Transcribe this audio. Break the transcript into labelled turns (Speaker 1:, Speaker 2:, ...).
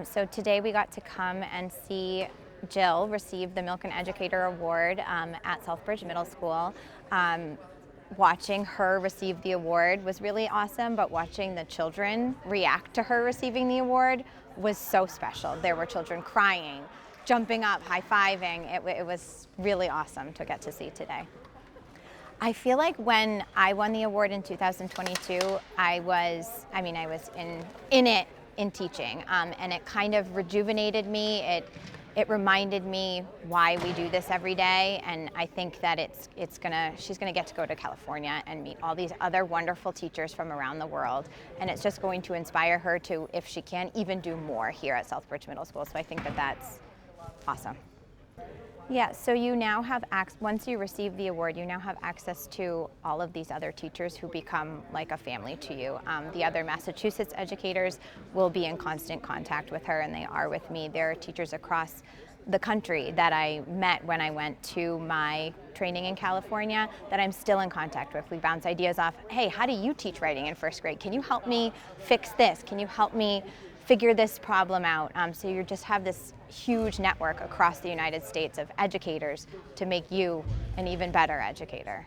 Speaker 1: So today we got to come and see Jill receive the Milken Educator Award at Southbridge Middle School. Watching her receive the award was really awesome, but watching the children react to her receiving the award was so special. There were children crying, jumping up, high-fiving. It was really awesome to get to see today. I feel like when I won the award in 2022, I was in it in teaching, and it kind of rejuvenated me. It reminded me why we do this every day, and I think that she's gonna get to go to California and meet all these other wonderful teachers from around the world, and it's just going to inspire her to, if she can, even do more here at Southbridge Middle School. So I think that that's awesome. Yeah, so you now have once you receive the award, you now have access to all of these other teachers who become like a family to you. The other Massachusetts educators will be in constant contact with her, and they are with me. There are teachers across the country that I met when I went to my training in California that I'm still in contact with. We bounce ideas off. Hey, how do you teach writing in first grade? Can you help me fix this? Can you help me figure this problem out? So you just have this huge network across the United States of educators to make you an even better educator.